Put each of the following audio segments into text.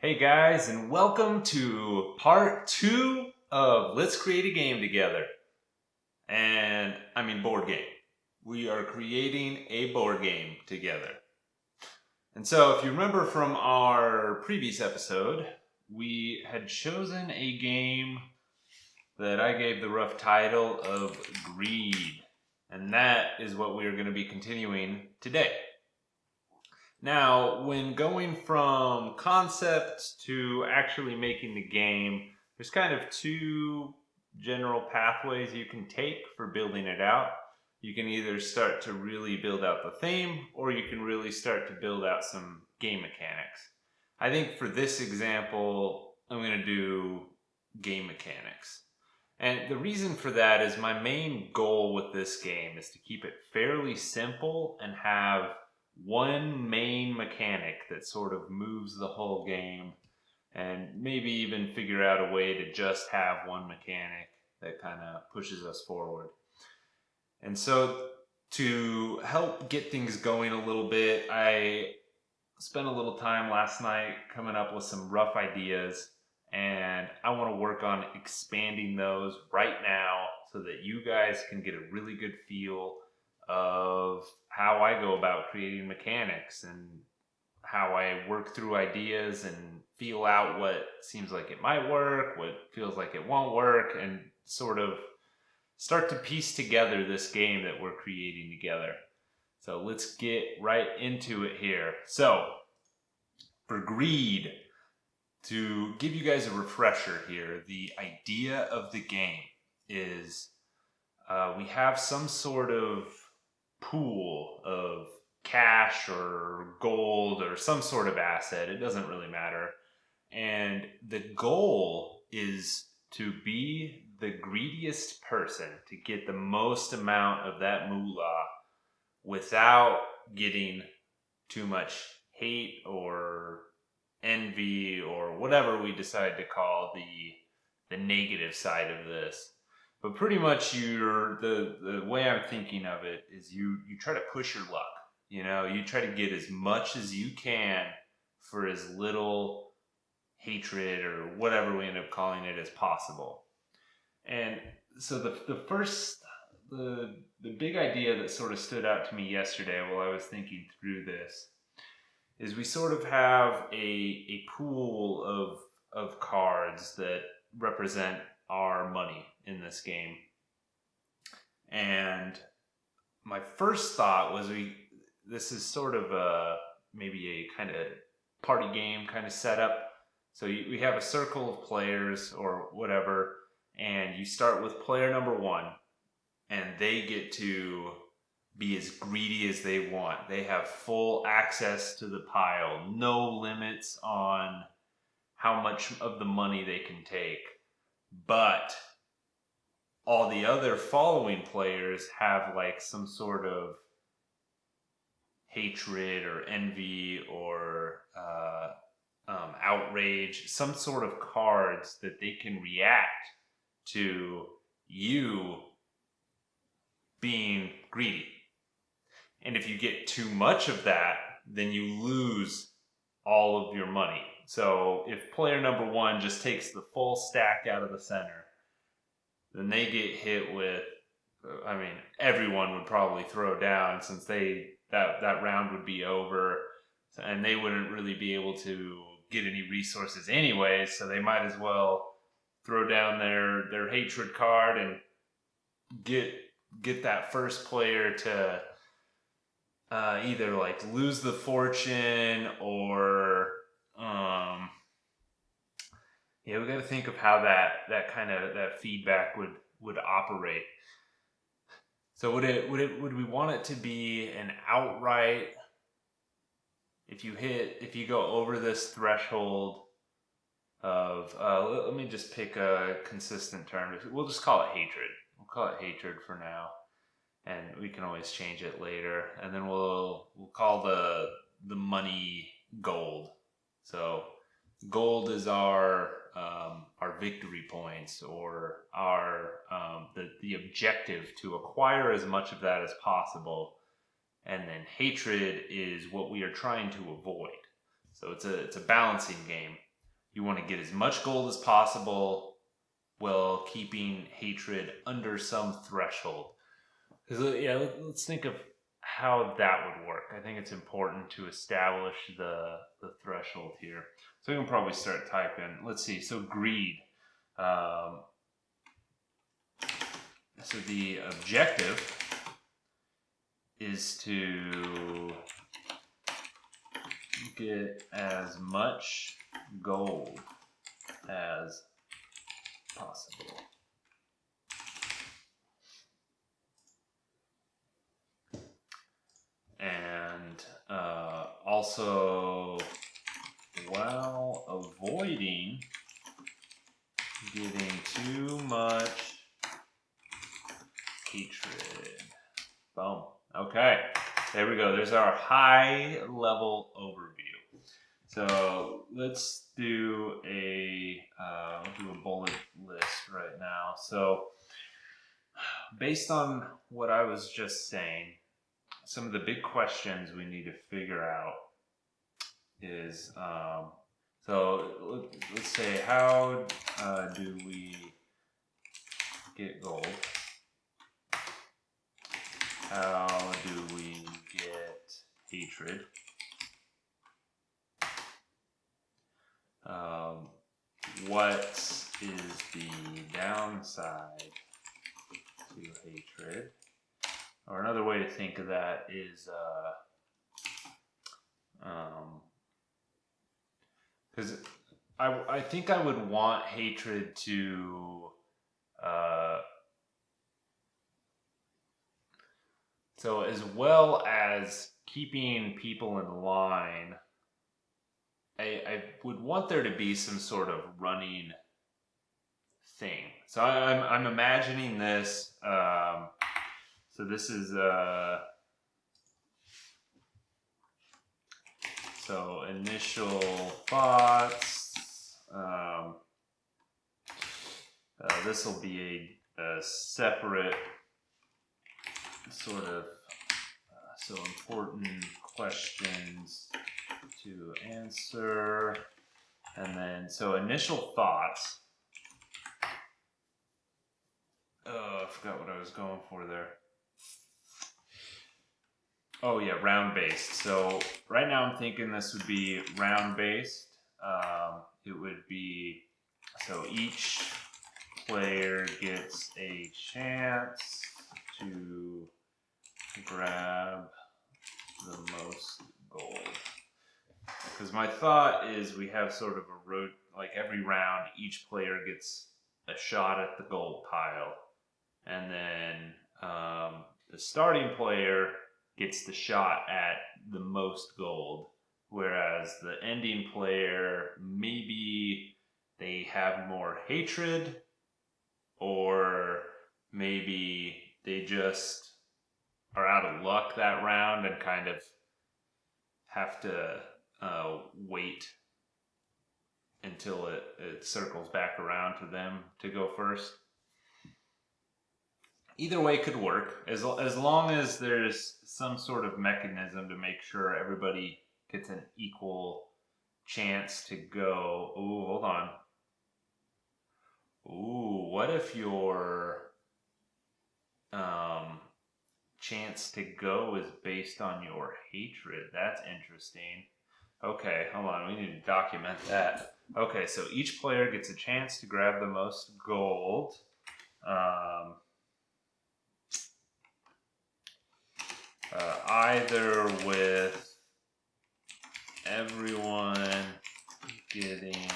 Hey guys, and welcome to part 2 of Let's Create a Game Together. And I mean board game. We are creating a board game together. And so if you remember from our previous episode, we had chosen a game that I gave the rough title of Greed. And that is what we are going to be continuing today. Now, when going from concept to actually making the game, there's kind of two general pathways you can take for building it out. You can either start to really build out the theme, or you can really start to build out some game mechanics. I think for this example, I'm going to do game mechanics. And the reason for that is my main goal with this game is to keep it fairly simple and have one main mechanic that sort of moves the whole game, and maybe even figure out a way to just have one mechanic that kind of pushes us forward. And so to help get things going a little bit, I spent a little time last night coming up with some rough ideas, and I want to work on expanding those right now so that you guys can get a really good feel of how I go about creating mechanics and how I work through ideas and feel out what seems like it might work, what feels like it won't work, and sort of start to piece together this game that we're creating together. So let's get right into it here. So for Greed, to give you guys a refresher here, the idea of the game is we have some sort of pool of cash or gold or some sort of asset. It doesn't really matter. And the goal is to be the greediest person to get the most amount of that moolah without getting too much hate or envy or whatever we decide to call the negative side of this. But pretty much the way I'm thinking of it is you try to push your luck. You know, you try to get as much as you can for as little hatred or whatever we end up calling it as possible. And so the big idea that sort of stood out to me yesterday while I was thinking through this is we sort of have a pool of cards that represent our money in this game. And my first thought was this is sort of maybe a kind of party game kind of setup. So we have a circle of players or whatever, and you start with player number 1, and they get to be as greedy as they want. They have full access to the pile, no limits on how much of the money they can take. But all the other following players have like some sort of hatred or envy or outrage, some sort of cards that they can react to you being greedy. And if you get too much of that, then you lose all of your money. So if player number 1 just takes the full stack out of the center, then they get hit with, I mean, everyone would probably throw down since that round would be over, and they wouldn't really be able to get any resources anyways, so they might as well throw down their hatred card and get that first player to either like lose the fortune or we got to think of how that kind of that feedback would operate. So would we want it to be an outright, if you go over this threshold of let me just pick a consistent term. We'll just call it hatred. We'll call it hatred for now, and we can always change it later. And then we'll call the money gold. So gold is our victory points, or our the objective to acquire as much of that as possible. And then hatred is what we are trying to avoid. So it's a balancing game. You want to get as much gold as possible while keeping hatred under some threshold. Yeah, let's think of how that would work. I think it's important to establish the threshold here. So we can probably start typing. Let's see. So greed. Um, so the objective is to get as much gold as possible. And also, while avoiding getting too much hatred. Boom. Okay, there we go. There's our high level overview. So let's do a bullet list right now. So based on what I was just saying, some of the big questions we need to figure out is, so let's say, how do we get gold? How do we get hatred? What is the downside to hatred? Or another way to think of that is, because I think I would want hatred to, so as well as keeping people in line, I would want there to be some sort of running thing. So I'm imagining this. So this is so initial thoughts. This will be a separate sort of so important questions to answer, and then so initial thoughts. Oh, I forgot what I was going for there. Oh yeah, round based. So right now I'm thinking this would be round based. It would be, so each player gets a chance to grab the most gold. Because my thought is we have sort of a road, like every round each player gets a shot at the gold pile. And then the starting player gets the shot at the most gold, whereas the ending player, maybe they have more hatred, or maybe they just are out of luck that round and kind of have to wait until it circles back around to them to go first. Either way could work, as long as there's some sort of mechanism to make sure everybody gets an equal chance to go. Ooh, hold on. Ooh, what if your chance to go is based on your hatred? That's interesting. Okay, hold on. We need to document that. Okay, so each player gets a chance to grab the most gold. Either with everyone getting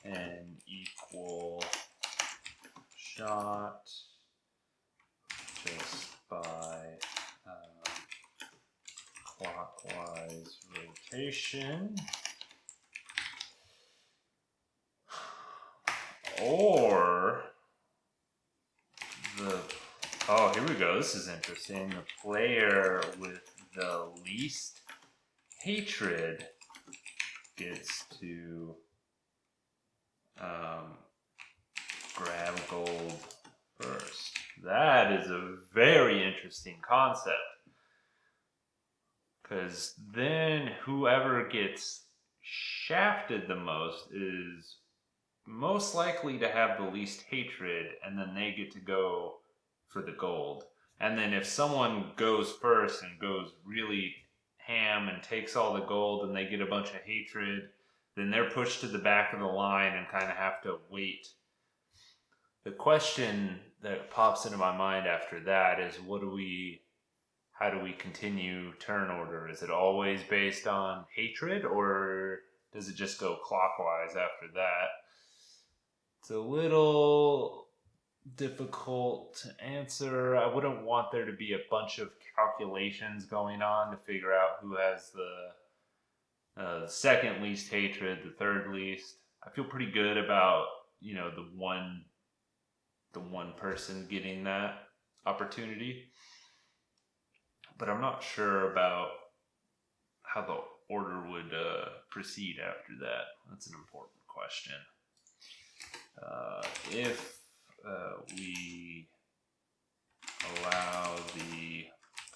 an equal shot just by clockwise rotation, or oh, here we go. This is interesting. The player with the least hatred gets to grab gold first. That is a very interesting concept, because then whoever gets shafted the most is most likely to have the least hatred, and then they get to go for the gold. And then if someone goes first and goes really ham and takes all the gold and they get a bunch of hatred, then they're pushed to the back of the line and kind of have to wait. The question that pops into my mind after that is how do we continue turn order? Is it always based on hatred, or does it just go clockwise after that? It's a little difficult to answer. I wouldn't want there to be a bunch of calculations going on to figure out who has the second least hatred, the third least. I feel pretty good about the one person getting that opportunity, but I'm not sure about how the order would proceed after that. That's an important question. If we allow the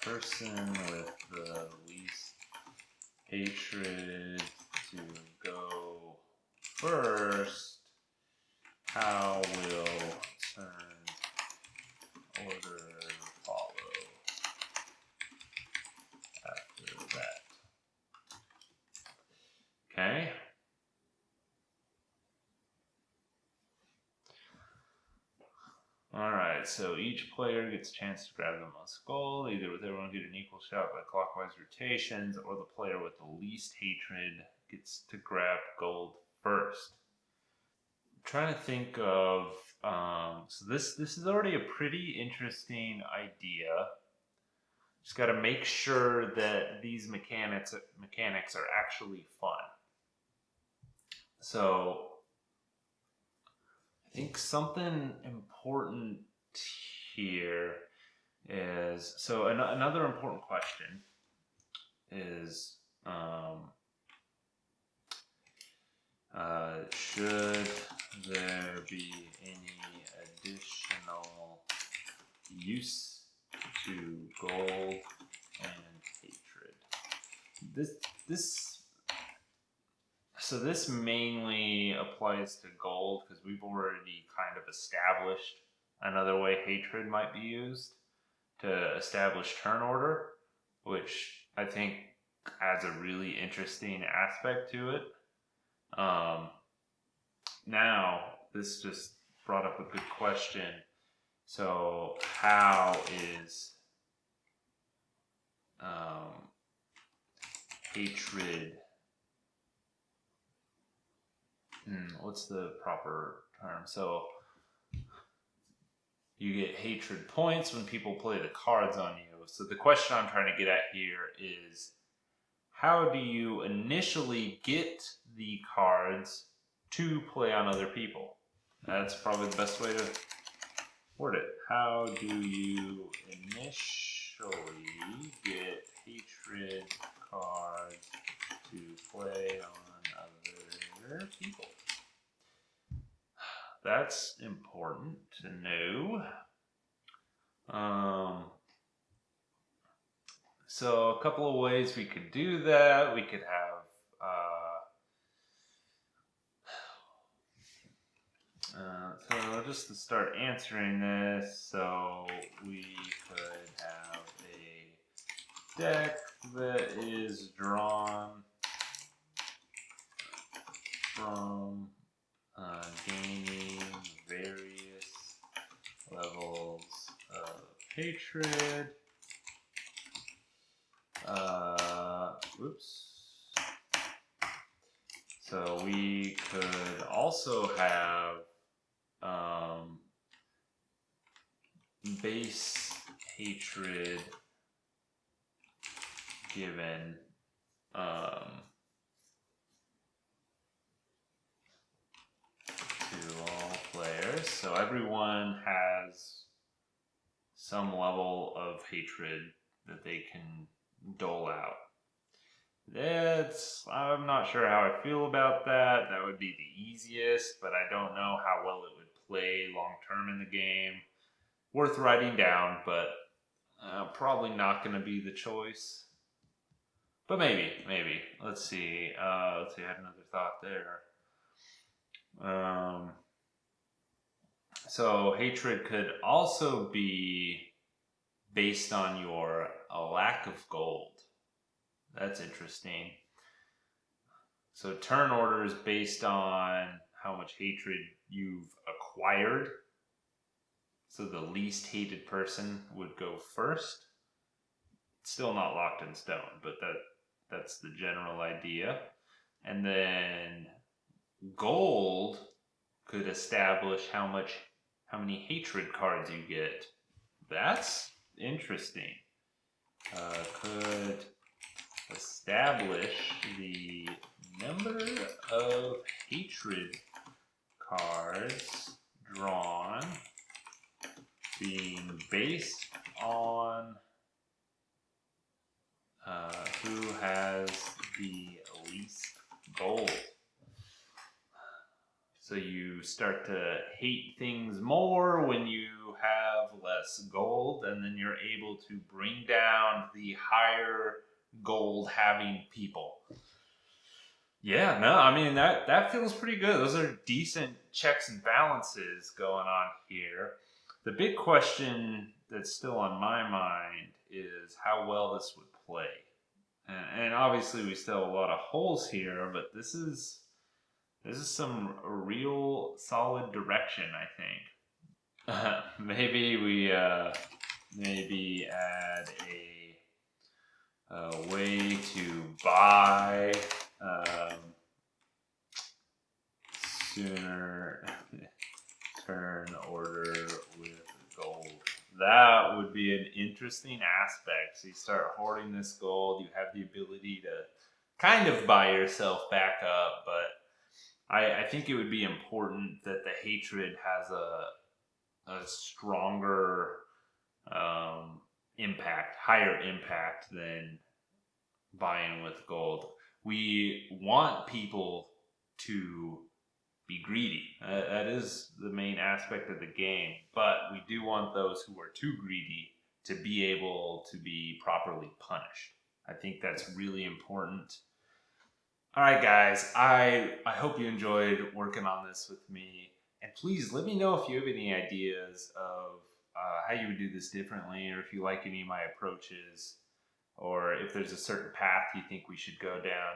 person with the least hatred to go first, how will turn order follow after that? Okay. Alright, so each player gets a chance to grab the most gold, either with everyone getting an equal shot by clockwise rotations, or the player with the least hatred gets to grab gold first. I'm trying to think of, so this is already a pretty interesting idea. Just got to make sure that these mechanics are actually fun. So I think something important here is, so another important question is, should there be any additional use to gold and hatred? So this mainly applies to gold because we've already kind of established another way hatred might be used to establish turn order, which I think adds a really interesting aspect to it. Now, this just brought up a good question. So, how is hatred? What's the proper term? So, you get hatred points when people play the cards on you. So, the question I'm trying to get at here is, how do you initially get the cards to play on other people? That's probably the best way to word it. How do you initially get hatred cards to play on other people? That's important to know. So a couple of ways we could do that. We could have so just to start answering this, so we could have a deck that is drawn from gaining various levels of hatred. So we could also have base hatred given to all players. So everyone has some level of hatred that they can dole out. I'm not sure how I feel about that. That would be the easiest, but I don't know how well it would play long term in the game. Worth writing down, but probably not going to be the choice. But maybe. Let's see. I had another thought there. Um, so hatred could also be based on your lack of gold. That's interesting. So turn order is based on how much hatred you've acquired. So the least hated person would go first. Still not locked in stone, but that's the general idea. And then gold could establish how many hatred cards you get. That's interesting. Could establish the number of hatred cards drawn being based on who has the least gold. So you start to hate things more when you have less gold, and then you're able to bring down the higher gold having people. Yeah, no, I mean that feels pretty good. Those are decent checks and balances going on here. The big question that's still on my mind is how well this would play. And obviously we still have a lot of holes here, but this is some real solid direction, I think. Maybe we maybe add a way to buy sooner turn order with gold. That would be an interesting aspect. So you start hoarding this gold, you have the ability to kind of buy yourself back up, but I think it would be important that the hatred has a stronger impact, higher impact than buying with gold. We want people to be greedy. That is the main aspect of the game, but we do want those who are too greedy to be able to be properly punished. I think that's really important. All right, guys, I hope you enjoyed working on this with me. And please let me know if you have any ideas of how you would do this differently, or if you like any of my approaches, or if there's a certain path you think we should go down.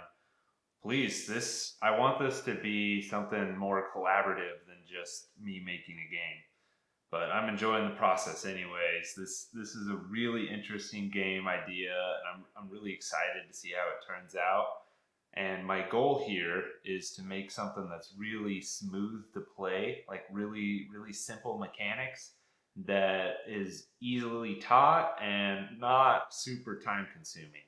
Please, I want this to be something more collaborative than just me making a game. But I'm enjoying the process anyways. This is a really interesting game idea, and I'm really excited to see how it turns out. And my goal here is to make something that's really smooth to play, like really simple mechanics that is easily taught and not super time consuming.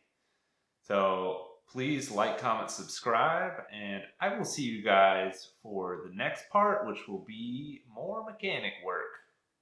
So please like, comment, subscribe, and I will see you guys for the next part, which will be more mechanic work.